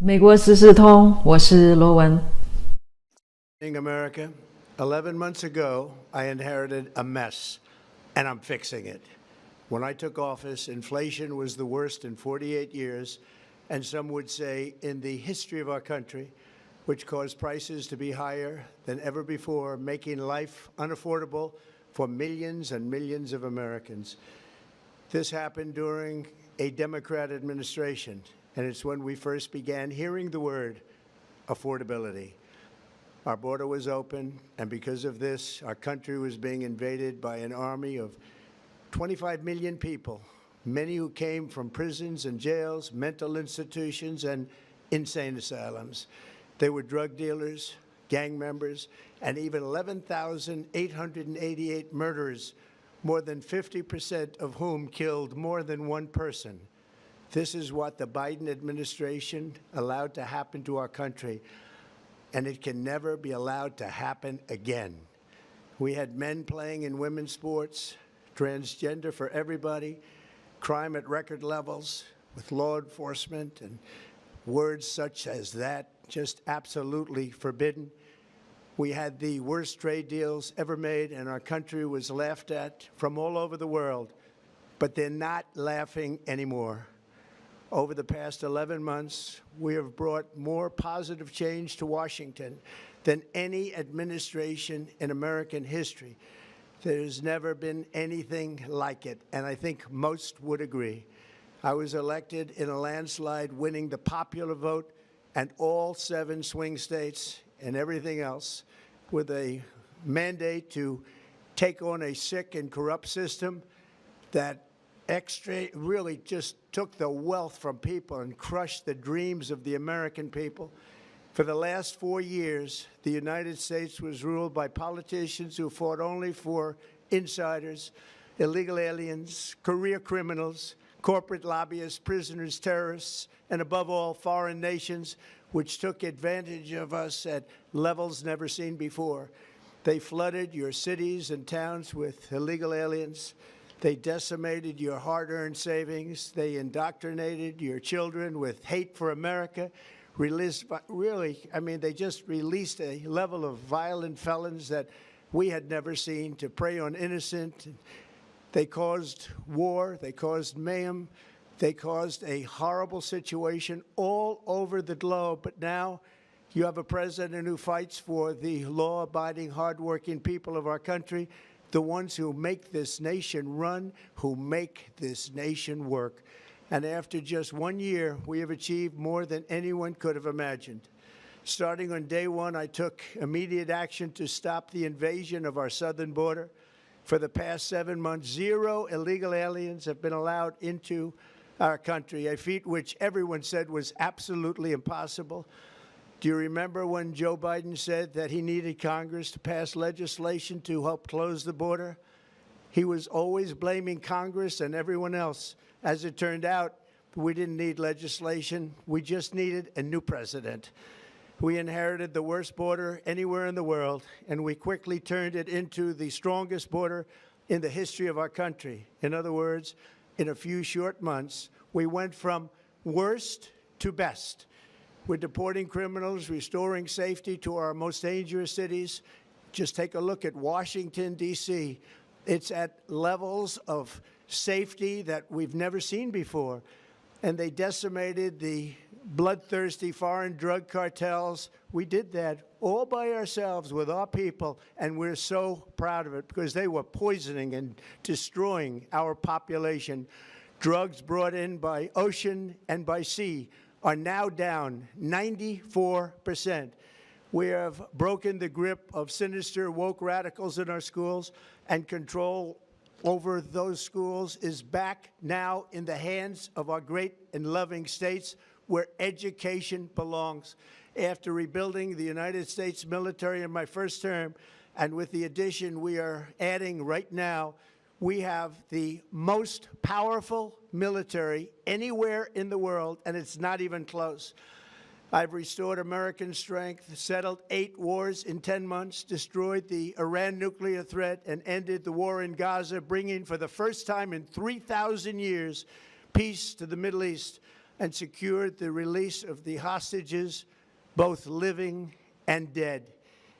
美国时事通，我是罗文。America, 11 months ago, I inherited a mess, and I'm fixing it. When I took office, inflation was the worst in 48 years, and some would say in the history of our country, which caused prices to be higher than ever before, making life unaffordable for millions and millions of Americans. This happened during a Democrat administration, and it's when we first began hearing the word affordability. Our border was open, and because of this, our country was being invaded by an army of 25 million people, many who came from prisons and jails, mental institutions, and insane asylums. They were drug dealers, gang members, and even 11,888 murderers, more than 50% of whom killed more than one person. This is what the Biden administration allowed to happen to our country, and it can never be allowed to happen again. We had men playing in women's sports, transgender for everybody, crime at record levels with law enforcement, and words such as that just absolutely forbidden. We had the worst trade deals ever made, and our country was laughed at from all over the world, but they're not laughing anymore. Over the past 11 months, we have brought more positive change to Washington than any administration in American history. There's never been anything like it, and I think most would agree. I was elected in a landslide, winning the popular vote and all 7 swing states and everything else, with a mandate to take on a sick and corrupt system that really just took the wealth from people and crushed the dreams of the American people. For the last 4 years, the United States was ruled by politicians who fought only for insiders, illegal aliens, career criminals, corporate lobbyists, prisoners, terrorists, and above all, foreign nations, which took advantage of us at levels never seen before. They flooded your cities and towns with illegal aliens. They decimated your hard-earned savings. They indoctrinated your children with hate for America. They just released a level of violent felons that we had never seen to prey on innocent. They caused war. They caused mayhem. They caused a horrible situation all over the globe. But now you have a president who fights for the law-abiding, hardworking people of our country, the ones who make this nation run, who make this nation work. And after just 1 year, we have achieved more than anyone could have imagined. Starting on day one, I took immediate action to stop the invasion of our southern border. For the past 7 months, 0 illegal aliens have been allowed into our country, a feat which everyone said was absolutely impossible. Do you remember when Joe Biden said that he needed Congress to pass legislation to help close the border? He was always blaming Congress and everyone else. As it turned out, we didn't need legislation. We just needed a new president. We inherited the worst border anywhere in the world, and we quickly turned it into the strongest border in the history of our country. In other words, in a few short months, we went from worst to best. We're deporting criminals, restoring safety to our most dangerous cities. Just take a look at Washington, D.C. It's at levels of safety that we've never seen before. And they decimated the bloodthirsty foreign drug cartels. We did that all by ourselves with our people, and we're so proud of it because they were poisoning and destroying our population. Drugs brought in by ocean and by sea are now down 94%. We have broken the grip of sinister woke radicals in our schools, and control over those schools is back now in the hands of our great and loving states where education belongs. After rebuilding the United States military in my first term, and with the addition we are adding right now, we have the most powerful military anywhere in the world, and it's not even close. I've restored American strength, settled 8 wars in 10 months, destroyed the Iran nuclear threat, and ended the war in Gaza, bringing for the first time in 3,000 years peace to the Middle East. and secured the release of the hostages, both living and dead.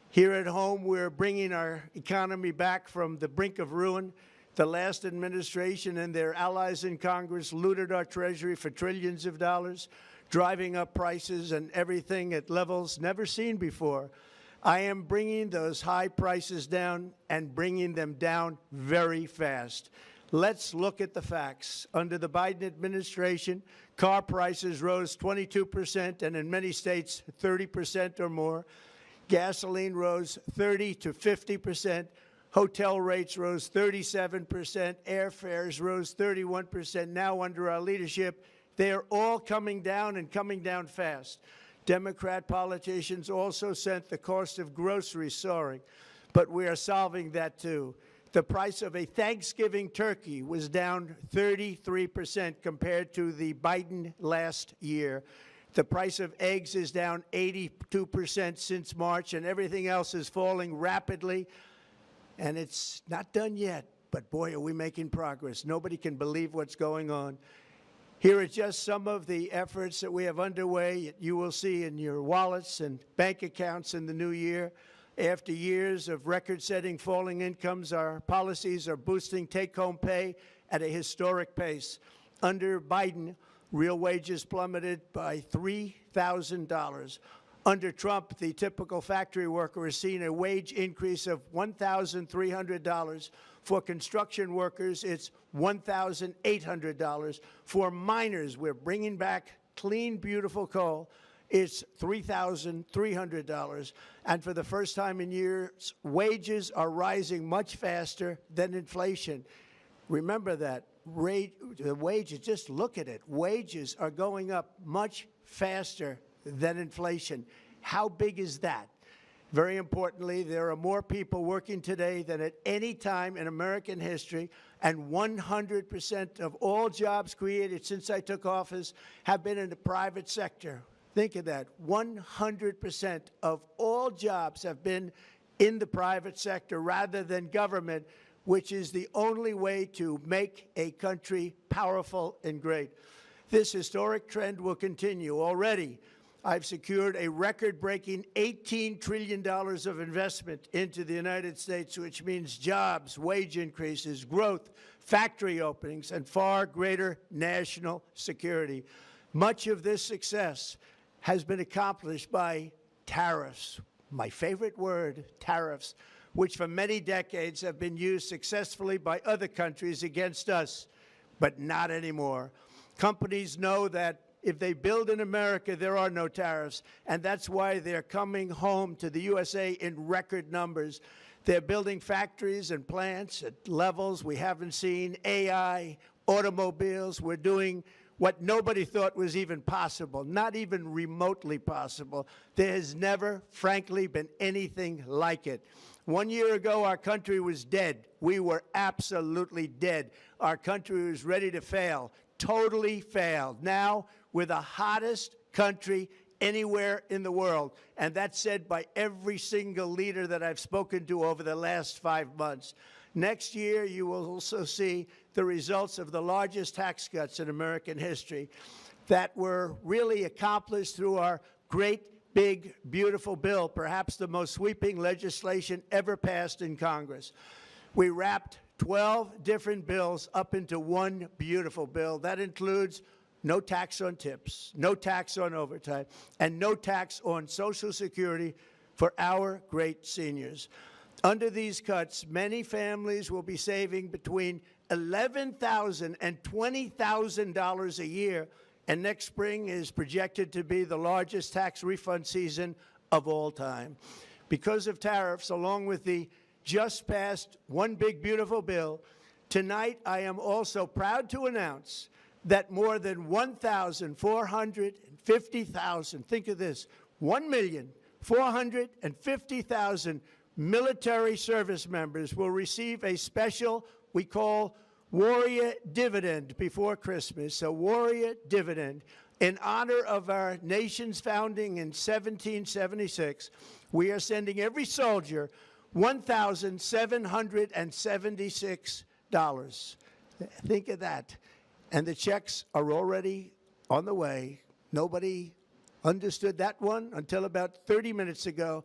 Here at home, we're bringing our economy back from the brink of ruin. The last administration and their allies in Congress looted our Treasury for trillions of dollars, driving up prices and everything at levels never seen before. I am bringing those high prices down and bringing them down very fast. Let's look at the facts. Under the Biden administration, car prices rose 22% and in many states 30% or more. Gasoline rose 30 to 50%. Hotel rates rose 37%. Airfares rose 31%. Now under our leadership, they are all coming down and coming down fast. Democrat politicians also sent the cost of groceries soaring, but we are solving that too. The price of a Thanksgiving turkey was down 33% compared to the Biden last year. The price of eggs is down 82% since March, and everything else is falling rapidly. And it's not done yet, but boy, are we making progress. Nobody can believe what's going on. Here are just some of the efforts that we have underway. You will see in your wallets and bank accounts in the new year. After years of record-setting falling incomes, our policies are boosting take-home pay at a historic pace. Under Biden, real wages plummeted by $3,000. Under Trump, the typical factory worker has seen a wage increase of $1,300. For construction workers, it's $1,800. For miners, we're bringing back clean, beautiful coal. It's $3,300. And for the first time in years, wages are rising much faster than inflation. Remember that. The wages, just look at it. Wages are going up much faster than inflation. How big is that? Very importantly, there are more people working today than at any time in American history, and 100% of all jobs created since I took office have been in the private sector. Think of that. 100% of all jobs have been in the private sector rather than government, which is the only way to make a country powerful and great. This historic trend will continue. Already, I've secured a record-breaking $18 trillion of investment into the United States, which means jobs, wage increases, growth, factory openings, and far greater national security. Much of this success has been accomplished by tariffs. My favorite word, tariffs, which for many decades have been used successfully by other countries against us, but not anymore. Companies know that if they build in America, there are no tariffs, and that's why they're coming home to the USA in record numbers. They're building factories and plants at levels we haven't seen, AI, automobiles. We're doing what nobody thought was even possible, not even remotely possible. There has never, frankly, been anything like it. 1 year ago, our country was dead. We were absolutely dead. Our country was ready to fail, totally failed. Now, we're the hottest country anywhere in the world, and that's said by every single leader that I've spoken to over the last 5 months. Next year, you will also see the results of the largest tax cuts in American history that were really accomplished through our great, big, beautiful bill, perhaps the most sweeping legislation ever passed in Congress. We wrapped 12 different bills up into one beautiful bill. That includes no tax on tips, no tax on overtime, and no tax on Social Security for our great seniors. Under these cuts, many families will be saving between $11,000 and $20,000 a year, and next spring is projected to be the largest tax refund season of all time. Because of tariffs, along with the just passed One Big Beautiful Bill, tonight I am also proud to announce that more than 1,450,000, think of this, 1,450,000 military service members will receive a special, we call Warrior Dividend before Christmas, a Warrior Dividend. In honor of our nation's founding in 1776, we are sending every soldier $1,776. Think of that. And the checks are already on the way. Nobody understood that one until about 30 minutes ago.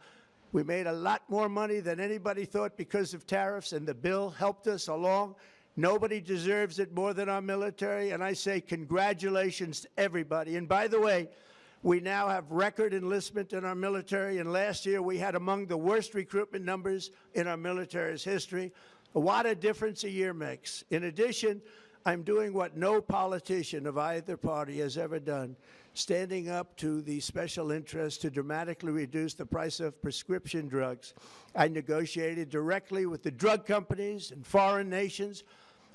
We made a lot more money than anybody thought because of tariffs, and the bill helped us along. Nobody deserves it more than our military, and I say congratulations to everybody. And by the way, we now have record enlistment in our military, and last year we had among the worst recruitment numbers in our military's history. What a difference a year makes. In addition, I'm doing what no politician of either party has ever done, standing up to the special interests to dramatically reduce the price of prescription drugs. I negotiated directly with the drug companies and foreign nations,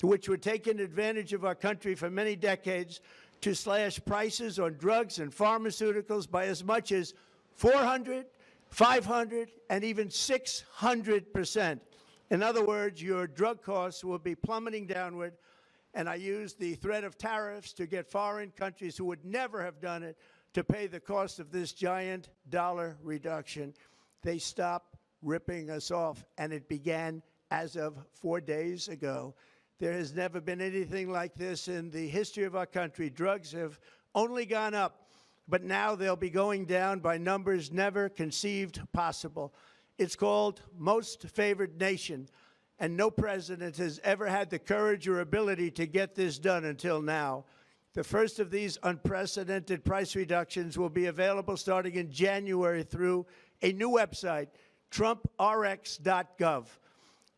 which were taking advantage of our country for many decades, to slash prices on drugs and pharmaceuticals by as much as 400, 500, and even 600%. In other words, your drug costs will be plummeting downward, and I used the threat of tariffs to get foreign countries who would never have done it to pay the cost of this giant dollar reduction. They stopped ripping us off, and it began as of 4 days ago. There has never been anything like this in the history of our country. Drugs have only gone up, but now they'll be going down by numbers never conceived possible. It's called most favored nation, and no president has ever had the courage or ability to get this done until now. The first of these unprecedented price reductions will be available starting in January through a new website, trumprx.gov.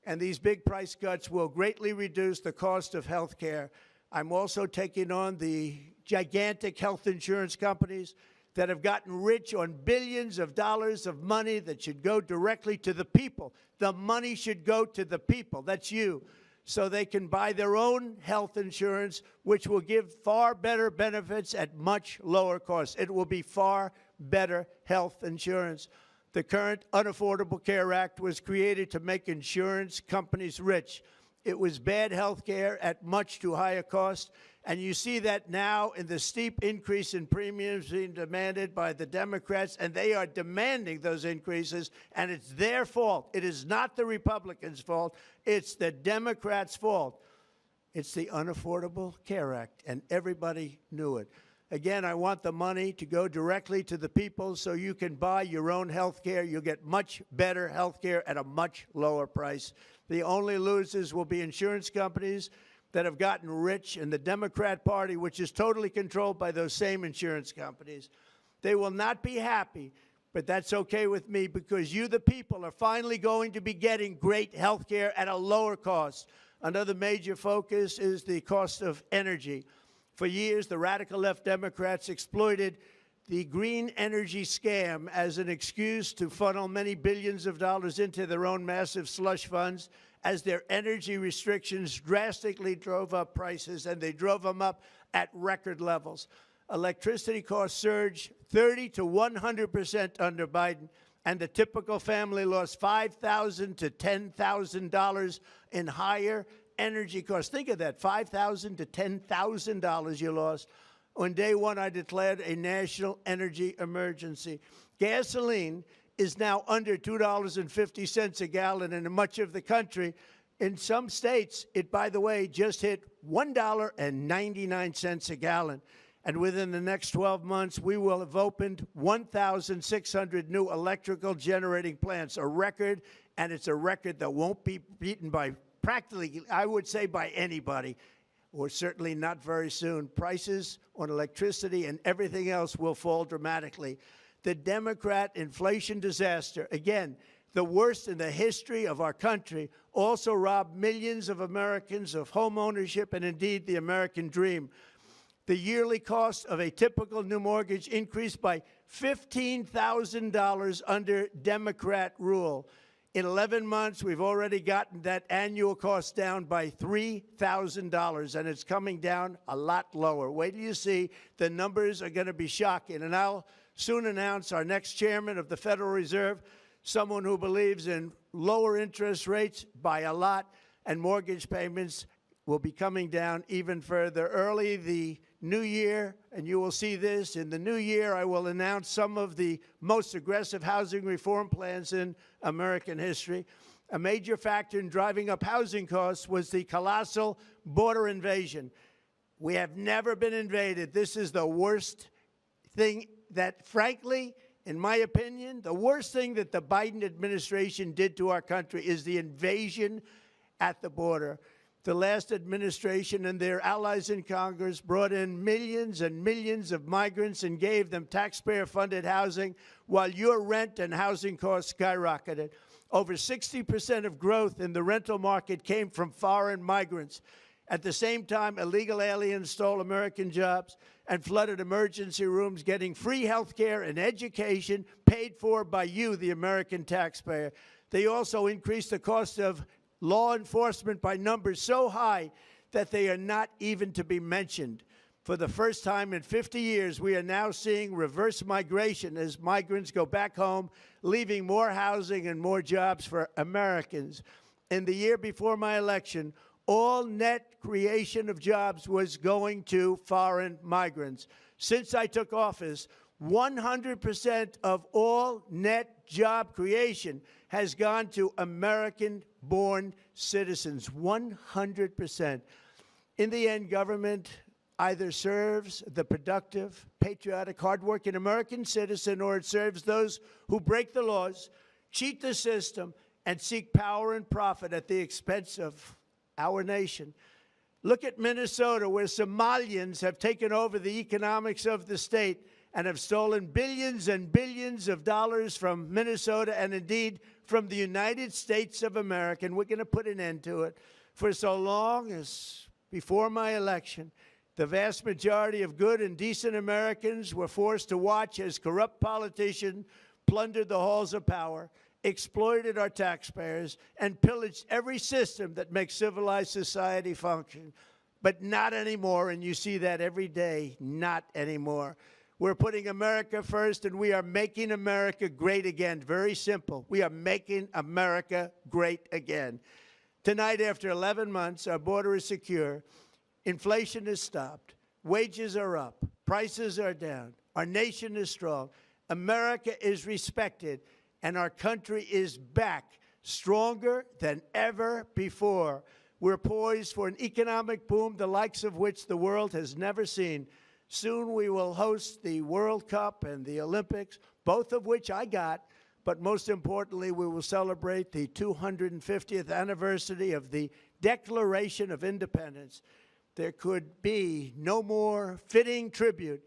And these big price cuts will greatly reduce the cost of health care. I'm also taking on the gigantic health insurance companies that have gotten rich on billions of dollars of money that should go directly to the people. The money should go to the people, that's you, so they can buy their own health insurance, which will give far better benefits at much lower costs. It will be far better health insurance. The current Unaffordable Care Act was created to make insurance companies rich. It was bad health care at much too high a cost, and you see that now in the steep increase in premiums being demanded by the Democrats, and they are demanding those increases, and it's their fault. It is not the Republicans' fault. It's the Democrats' fault. It's the Unaffordable Care Act, and everybody knew it. Again, I want the money to go directly to the people so you can buy your own health care. You'll get much better health care at a much lower price. The only losers will be insurance companies that have gotten rich, and the Democrat Party, which is totally controlled by those same insurance companies. They will not be happy, but that's okay with me because you, the people, are finally going to be getting great health care at a lower cost. Another major focus is the cost of energy. For years, the radical left Democrats exploited the green energy scam as an excuse to funnel many billions of dollars into their own massive slush funds as their energy restrictions drastically drove up prices, and they drove them up at record levels. Electricity costs surged 30 to 100% under Biden, and the typical family lost $5,000 to $10,000 in higher energy costs. Think of that, $5,000 to $10,000 you lost. On day one, I declared a national energy emergency. Gasoline is now under $2.50 a gallon in much of the country. In some states, it, by the way, just hit $1.99 a gallon. And within the next 12 months, we will have opened 1,600 new electrical generating plants, a record, and it's a record that won't be beaten by practically, I would say, by anybody, or certainly not very soon. Prices on electricity and everything else will fall dramatically. The Democrat inflation disaster, again, the worst in the history of our country, also robbed millions of Americans of home ownership and indeed the American dream. The yearly cost of a typical new mortgage increased by $15,000 under Democrat rule. In 11 months, we've already gotten that annual cost down by $3,000, and it's coming down a lot lower. Wait till you see. The numbers are going to be shocking. And I'll soon announce our next chairman of the Federal Reserve, someone who believes in lower interest rates by a lot, and mortgage payments will be coming down even further. Early the new year, and you will see this, in the new year I will announce some of the most aggressive housing reform plans in American history. A major factor in driving up housing costs was the colossal border invasion. We have never been invaded. This is the worst thing that, frankly, in my opinion, the worst thing that the Biden administration did to our country is the invasion at the border. The last administration and their allies in Congress brought in millions and millions of migrants and gave them taxpayer-funded housing while your rent and housing costs skyrocketed. Over 60% of growth in the rental market came from foreign migrants. At the same time, illegal aliens stole American jobs and flooded emergency rooms, getting free health care and education paid for by you, the American taxpayer. They also increased the cost of law enforcement by numbers so high that they are not even to be mentioned. For the first time in 50 years, we are now seeing reverse migration as migrants go back home, leaving more housing and more jobs for Americans. In the year before my election, all net creation of jobs was going to foreign migrants. Since I took office, 100% of all net job creation has gone to American-born citizens, 100%. In the end, government either serves the productive, patriotic, hardworking American citizen, or it serves those who break the laws, cheat the system, and seek power and profit at the expense of our nation. Look at Minnesota, where Somalians have taken over the economics of the state and have stolen billions and billions of dollars from Minnesota and indeed from the United States of America. And we're going to put an end to it. For so long as before my election, the vast majority of good and decent Americans were forced to watch as corrupt politicians plundered the halls of power, exploited our taxpayers, and pillaged every system that makes civilized society function. But not anymore, and you see that every day, not anymore. We're putting America first, and we are making America great again. Very simple. We are making America great again. Tonight, after 11 months, our border is secure. Inflation is stopped. Wages are up. Prices are down. Our nation is strong. America is respected. And our country is back, stronger than ever before. We're poised for an economic boom, the likes of which the world has never seen. Soon we will host the World Cup and the Olympics, both of which I got. But most importantly, we will celebrate the 250th anniversary of the Declaration of Independence. There could be no more fitting tribute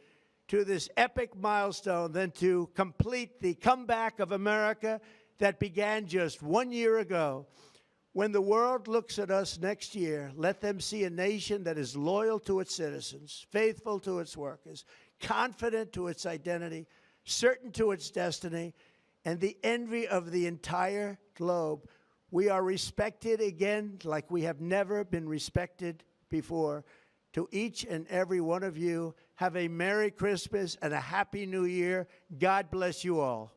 to this epic milestone than to complete the comeback of America that began just 1 year ago. When the world looks at us next year, let them see a nation that is loyal to its citizens, faithful to its workers, confident to its identity, certain to its destiny, and the envy of the entire globe. We are respected again like we have never been respected before. To each and every one of you, have a Merry Christmas and a Happy New Year. God bless you all.